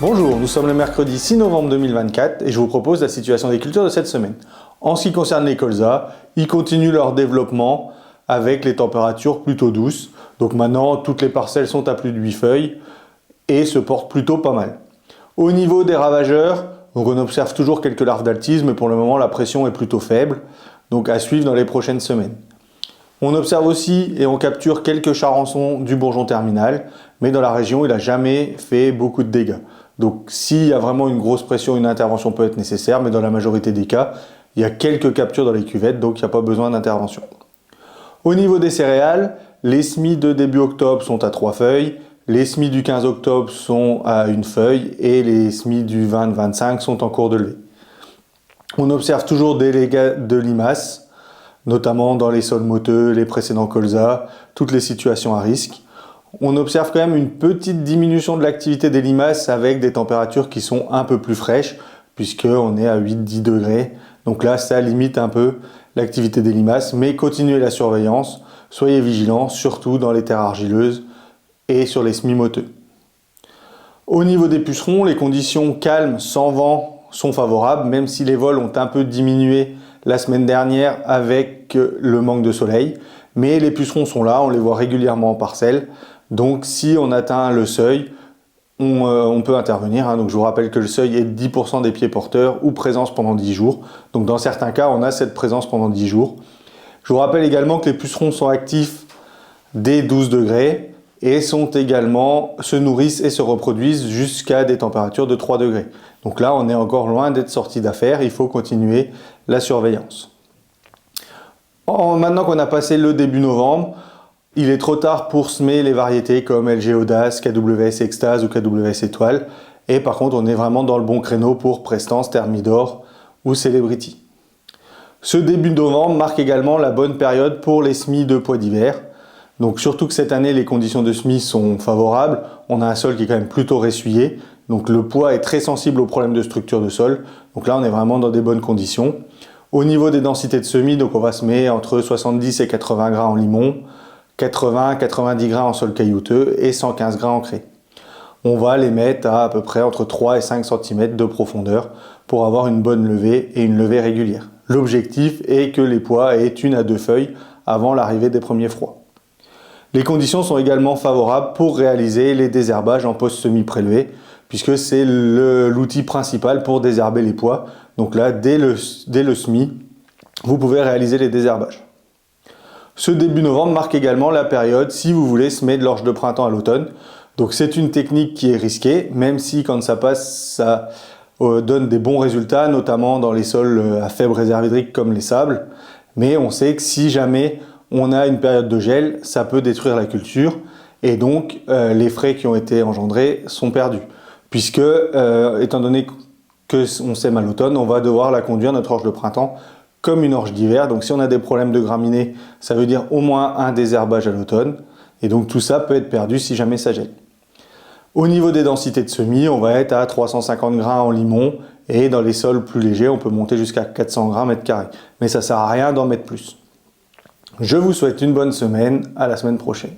Bonjour, nous sommes le mercredi 6 novembre 2024 et je vous propose la situation des cultures de cette semaine. En ce qui concerne les colzas, ils continuent leur développement avec les températures plutôt douces. Donc maintenant, toutes les parcelles sont à plus de 8 feuilles et se portent plutôt pas mal. Au niveau des ravageurs, donc on observe toujours quelques larves d'altisme, mais pour le moment la pression est plutôt faible, donc à suivre dans les prochaines semaines. On observe aussi et on capture quelques charançons du bourgeon terminal, mais dans la région il n'a jamais fait beaucoup de dégâts. Donc s'il y a vraiment une grosse pression, une intervention peut être nécessaire, mais dans la majorité des cas, il y a quelques captures dans les cuvettes, donc il n'y a pas besoin d'intervention. Au niveau des céréales, les semis de début octobre sont à 3 feuilles, les semis du 15 octobre sont à 1 feuille et les semis du 20-25 sont en cours de levée. On observe toujours des dégâts de limaces, notamment dans les sols moteux, les précédents colzas, toutes les situations à risque. On observe quand même une petite diminution de l'activité des limaces avec des températures qui sont un peu plus fraîches, puisqu'on est à 8-10 degrés. Donc là, ça limite un peu l'activité des limaces, mais continuez la surveillance, soyez vigilants, surtout dans les terres argileuses et sur les semis moteux. Au niveau des pucerons, les conditions calmes, sans vent, sont favorables, même si les vols ont un peu diminué la semaine dernière avec le manque de soleil. Mais les pucerons sont là, on les voit régulièrement en parcelle. Donc si on atteint le seuil, on peut intervenir. Donc je vous rappelle que le seuil est de 10% des pieds porteurs ou présence pendant 10 jours. Donc dans certains cas, on a cette présence pendant 10 jours. Je vous rappelle également que les pucerons sont actifs dès 12 degrés et se nourrissent et se reproduisent jusqu'à des températures de 3 degrés. Donc là, on est encore loin d'être sorti d'affaire, il faut continuer la surveillance. Maintenant qu'on a passé le début novembre, il est trop tard pour semer les variétés comme LG Audace, KWS Extase ou KWS Étoile. Et par contre, on est vraiment dans le bon créneau pour Prestance, Thermidor ou Celebrity. Ce début novembre marque également la bonne période pour les semis de pois d'hiver. Donc surtout que cette année, les conditions de semis sont favorables. On a un sol qui est quand même plutôt ressuyé. Donc le pois est très sensible aux problèmes de structure de sol. Donc là, on est vraiment dans des bonnes conditions. Au niveau des densités de semis, donc on va semer entre 70 et 80 grains en limon, 80-90 grains en sol caillouteux et 115 grains en craie. On va les mettre à peu près entre 3 et 5 cm de profondeur pour avoir une bonne levée et une levée régulière. L'objectif est que les pois aient 1 à 2 feuilles avant l'arrivée des premiers froids. Les conditions sont également favorables pour réaliser les désherbages en post-semis prélevé, puisque c'est l'outil principal pour désherber les pois. Donc là, dès le semis, vous pouvez réaliser les désherbages. Ce début novembre marque également la période si vous voulez semer de l'orge de printemps à l'automne. Donc c'est une technique qui est risquée, même si quand ça passe, ça donne des bons résultats, notamment dans les sols à faible réserve hydrique comme les sables. Mais on sait que si jamais on a une période de gel, ça peut détruire la culture et donc les frais qui ont été engendrés sont perdus. Puisque, étant donné qu'on sème à l'automne, on va devoir la conduire, notre orge de printemps, comme une orge d'hiver. Donc si on a des problèmes de graminées, ça veut dire au moins un désherbage à l'automne. Et donc tout ça peut être perdu si jamais ça gèle. Au niveau des densités de semis, on va être à 350 grains en limon. Et dans les sols plus légers, on peut monter jusqu'à 400 grains mètre carré. Mais ça ne sert à rien d'en mettre plus. Je vous souhaite une bonne semaine, à la semaine prochaine.